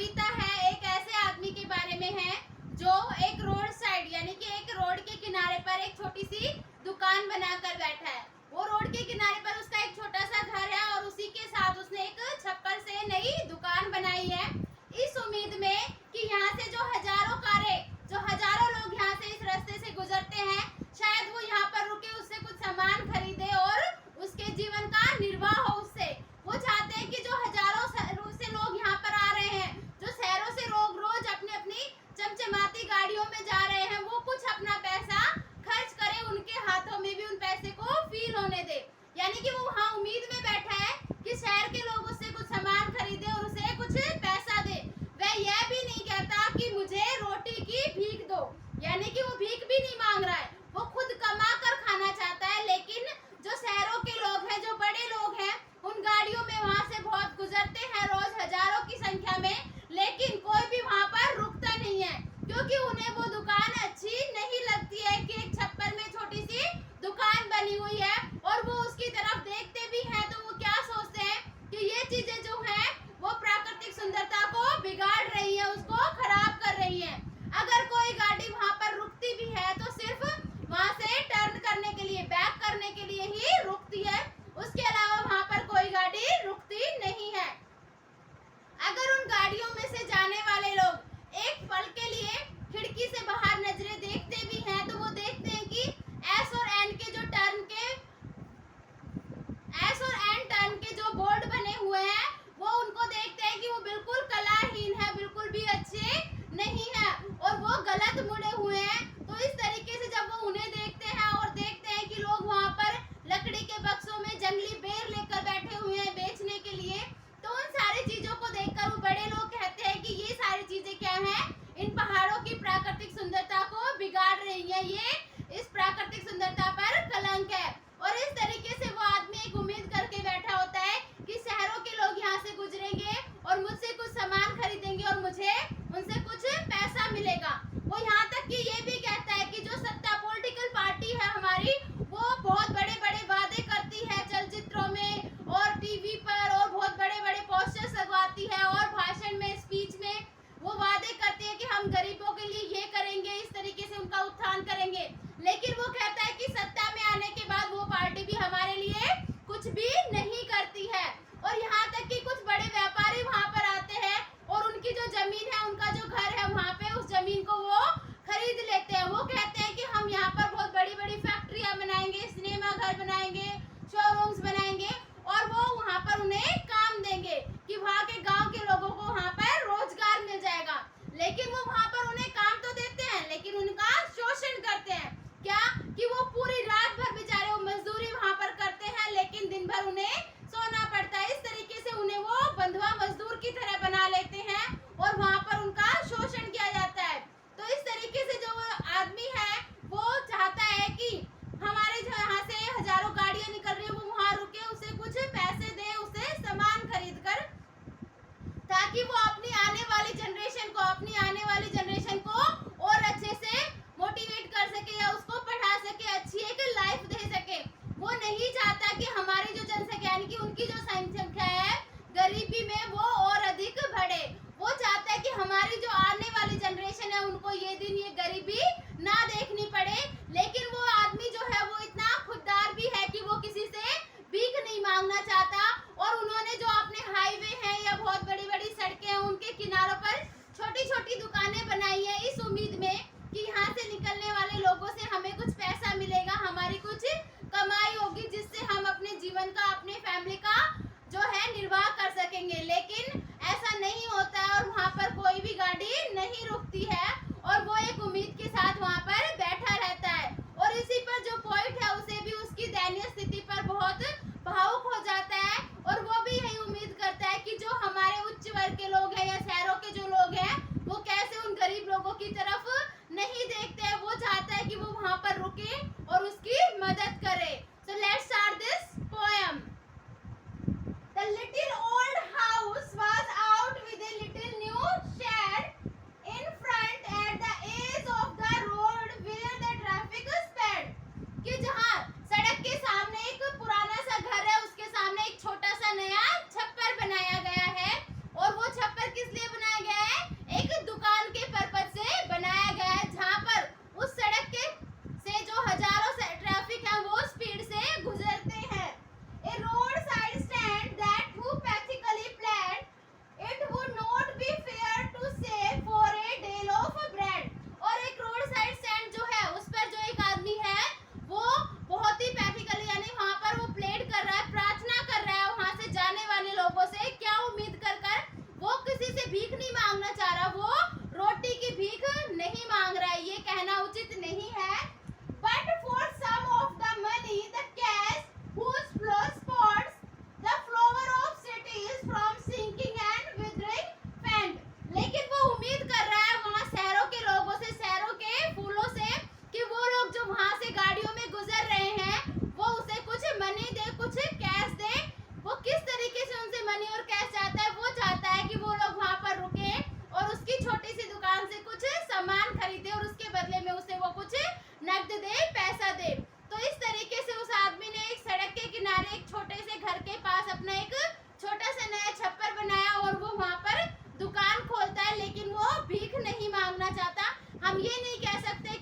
कविता है एक ऐसे आदमी के बारे में है जो एक रोड साइड यानी कि एक रोड के किनारे पर एक छोटी सी दुकान बनाकर बैठा है। वो रोड के किनारे पर उसका एक छोटा सा घर है और उसी के साथ उसने एक छप्पर से नई दुकान बनाई है, इस उम्मीद में कि यहाँ से जो हजारों लोग यहाँ से इस रास्ते से गुजरते हैं, शायद वो यहाँ पर रुके, उससे कुछ सामान खरीदे और उसके जीवन का निर्वाह हो उससे। वो चाहते हैं कि जो हजारों से लोग यहाँ पर आ रहे हैं, जो शहरों से रोज अपनी अपनी चमचमाती गाड़ियों में जा रहे हैं, वो कुछ अपना पैसा खर्च करे, उनके हाथों में भी उन पैसे को फील होने दे। यानी कि वो वहाँ उम्मीद में बैठा है कि शहर के लोग उससे कुछ सामान खरीदे और उसे कुछ पैसा दे। वह यह भी नहीं कहता कि मुझे रोटी की भीख दो, यानी कि वो भीख भी नहीं मांग रहा है, वो खुद कमा कर खाना चाहता है। लेकिन जो शहरों के लोग हैं, जो बड़े लोग हैं, उन गाड़ियों में वहाँ से बहुत गुजरते हैं रोज हजारों की संख्या में, लेकिन कोई भी वहाँ पर रुकता नहीं है, क्योंकि उन्हें वो दुकान अच्छी नहीं लगती है कि एक छप्पर में छोटी सी दुकान बनी हुई है। और वो उसकी तरफ देखते भी हैं तो वो क्या सोचते हैं कि ये चीजें जो हैं वो प्राकृतिक सुंदरता को बिगाड़ रही है, उसको खराब कर रही है। अगर कोई गाड़ी वहाँ पर रुकती भी है तो सिर्फ वहाँ से टर्न करने के लिए, बैक करने के लिए ही रुकती है, उसके अलावा वहाँ पर कोई गाड़ी रुकती नहीं है। अगर उन गाड़ियों में से जाने वाले लोग एक पल के लिए खिड़की से बाहर नजर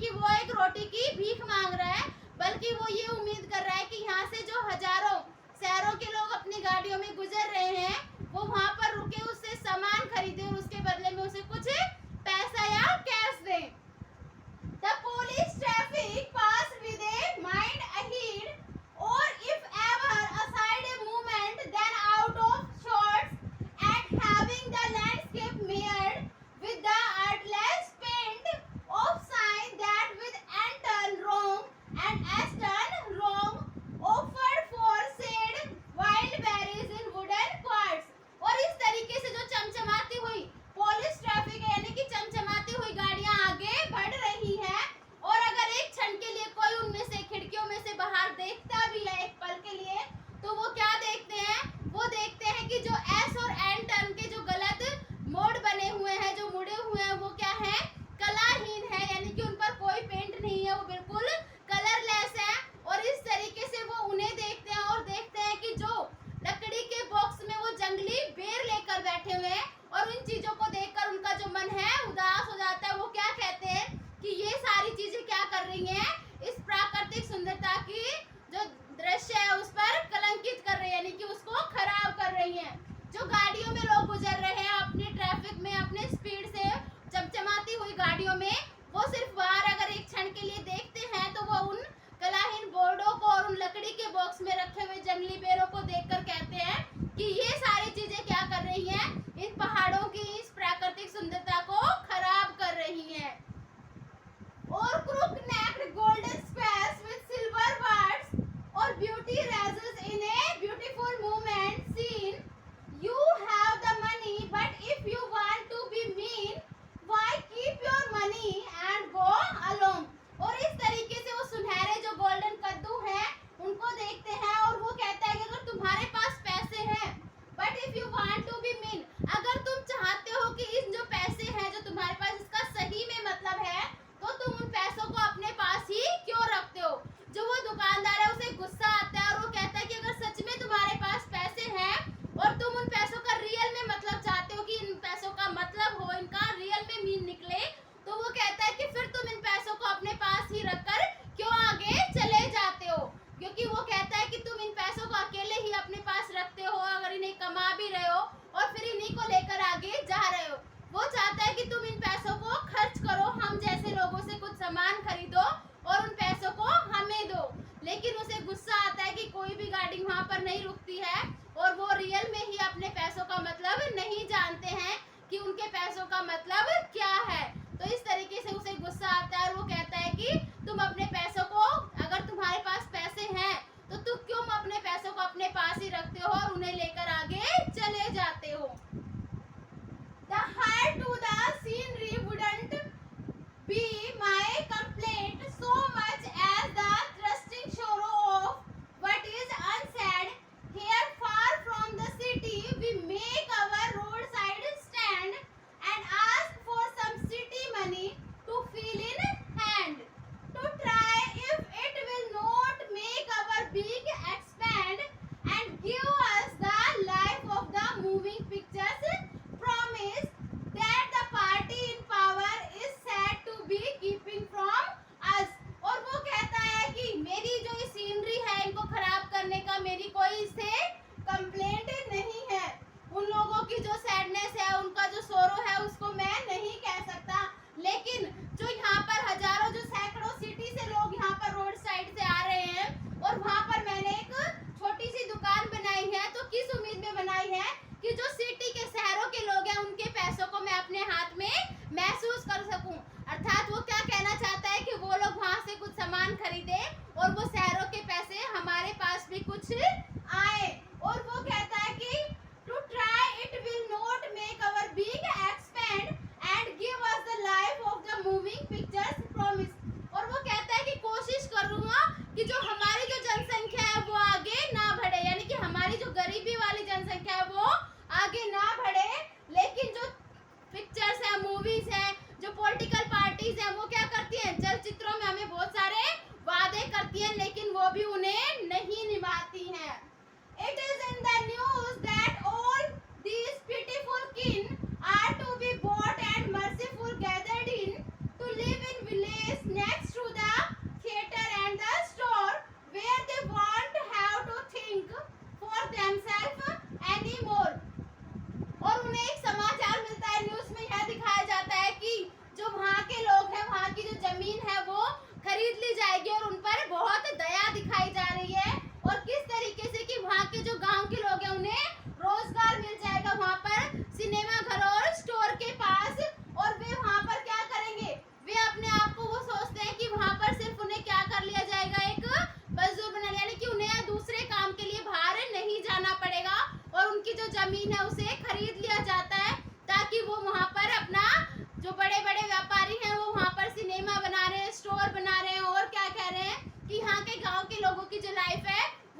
कि वो एक रोटी की भीख मांग रहा है, बल्कि वो ये उम्मीद कर रहा है कि यहाँ से जो हजारों शहरों के लोग अपनी गाड़ियों में गुजर रहे हैं, वो वहां पर रुके, उससे सामान खरीदे और उसके बदले में उसे कुछ पैसा या कैश दें। The police traffic pass with a mind ahead, or if ever aside a movement, then out of sorts at having the landscape mirrored with the artless paint of sign that with enter wrong and astern wrong offered for shade wild berries in wooden quarts। और इस तरीके से जो चमचमाती हुई police traffic है, यानी कि चमचमाती हुई गाड़ियां आगे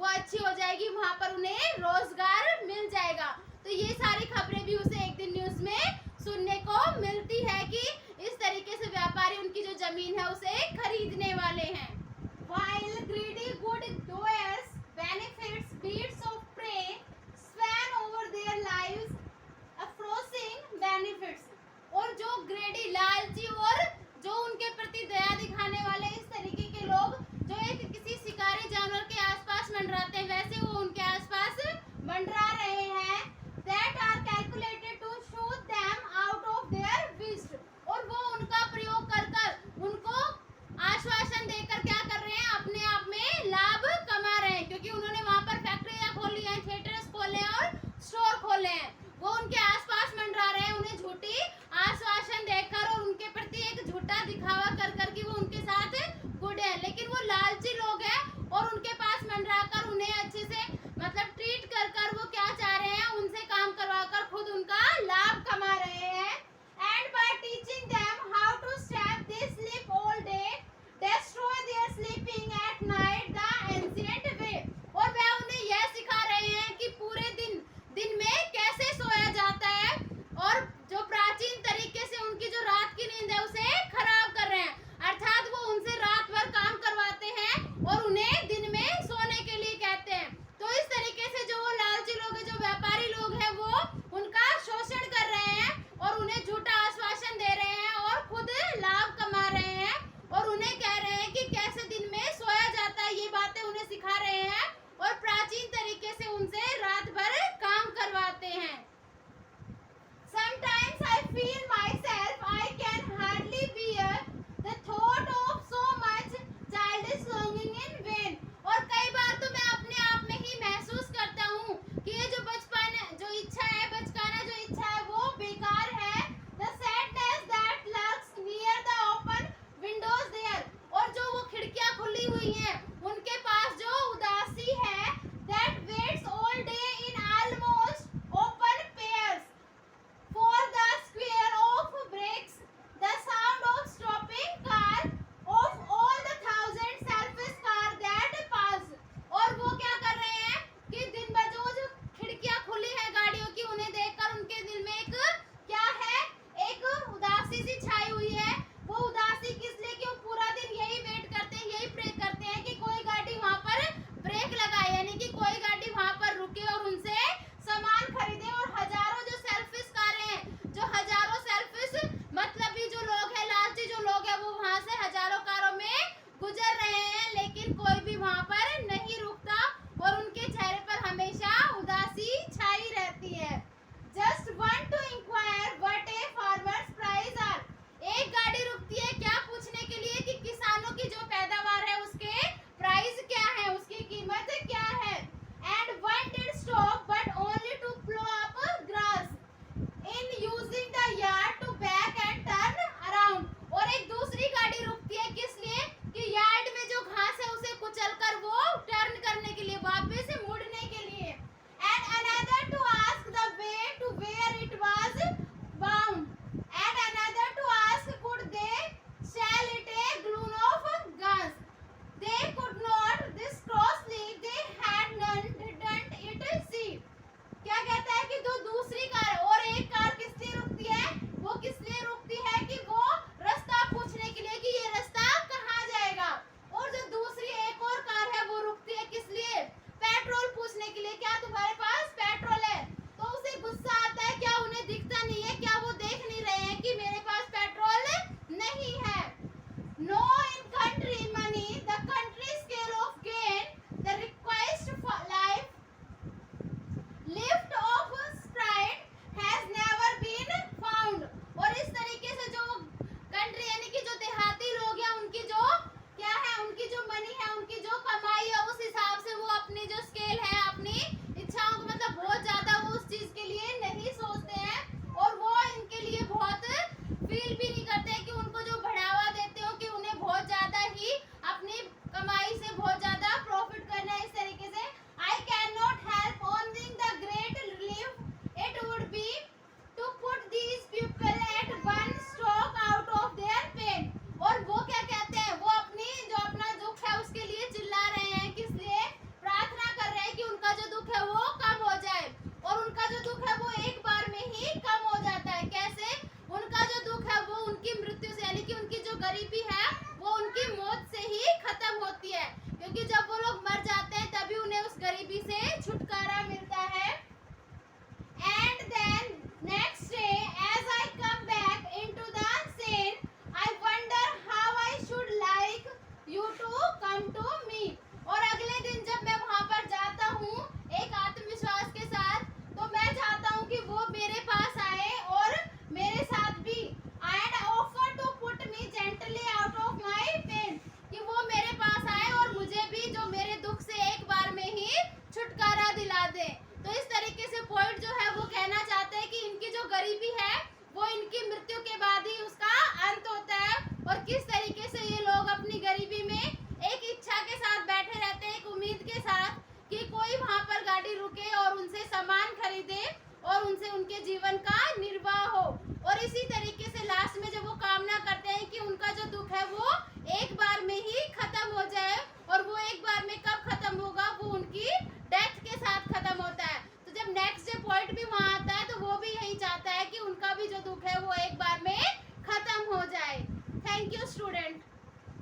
अच्छी हो जाएगी, वहां पर उन्हें रोजगार मिल जाएगा। तो ये सारी खबरें भी उसे एक दिन न्यूज में सुनने को मिलती है कि इस तरीके से व्यापारी उनकी जो जमीन है उसे खरीदने वाले हैं। While greedy good doers benefits, beasts of prey swan over their lives, affording benefits। और जो ग्रेडी लालची और जो उनके प्रति दया दिखाने वाले इस तरीके के लोग जो एक किसी शिकारी जानवर के आसपास मंडराते हैं, वैसे वो उनके आसपास मंडरा रहे हैं। That are calculated to shoot them out of their beast। और वो उनका प्रयोग कर कर उनको आश्वासन देकर क्या कर रहे हैं, अपने आप में लाभ कमा रहे हैं, क्योंकि उन्होंने वहां पर फैक्ट्रियां खोली हैं, थिएटर्स खोले हैं और स्टोर खोले हैं। वो उनके आसपास मंडरा रहे हैं, उन्हें झूठी आश्वासन देकर और उनके प्रति एक झूठा दिखावा कर कर कि वो उनके साथ गुड है, लेकिन वो लालची लोग हैं और उनके पास मंडरा कर उन्हें अच्छे से मतलब ट्रीट कर कर वो क्या चाह रहे हैं, उनसे काम करवा कर खुद उनका लाभ कमा रहे हैं। And by teaching them how to sleep, they sleep all day, destroy their sleeping at night the ancient way। और वह उन्हें यह सिखा रहे हैं कि पूरे दिन में कैसे सोया जाता है और जो प्राचीन तरीके से उनकी जो रात की नींद है उसे खराब कर रहे हैं, अर्थात वो उनसे रात भर काम करवाते हैं और उन्हें दिन में सोने के लिए कहते हैं। तो इस तरीके से जो वो लालची लोग हैं, जो व्यापारी लोग हैं, वो उनका शोषण कर रहे हैं और उन्हें झूठा आश्वासन दे रहे हैं और खुद लाभ कमा रहे हैं और उन्हें कह रहे हैं कि कैसे दिन में सोया जाता है, ये बातें उन्हें सिखा रहे हैं और प्राचीन तरीके से उनसे रात भर काम करवाते हैं। Sometimes I feel myself I can hardly bear the thought of so much childish longing in vain। और कई बार तो मैं अपने आप में ही महसूस करता हूँ कि ये जो बचपन जो इच्छा है, बचकाना जो इच्छा है वो बेकार है। The sadness that lurks near the open windows there। और जो वो खिड़कियाँ खुली हुई हैं उनके पास जो उदासी है, that waits all day in almost open pairs for the square of brakes, the sound of stopping car, of all the thousand selfish car that pass। और वो क्या कर रहे हैं कि दिन भर जो खिड़कियां खुली है गाड़ियों की, उन्हें देखकर उनके दिल में एक क्या है, एक उदासी सी छाई हुई है। वो उदासी किस लिए, कि वो पूरा दिन यही वेट करते हैं, यही प्रे करते हैं कि कोई गाड़ी वहां पर ब्रेक लगाए, यानी कि कोई गाड़ी वहां पर रुके और उनसे सामान खरीदे। और हजारों जो सेल्फिश कारें हैं, जो हजारों सेल्फिश मतलब भी जो लोग हैं, लालची जो लोग हैं, वो वहां से हजारों कारों में गुजर रहे हैं, लेकिन कोई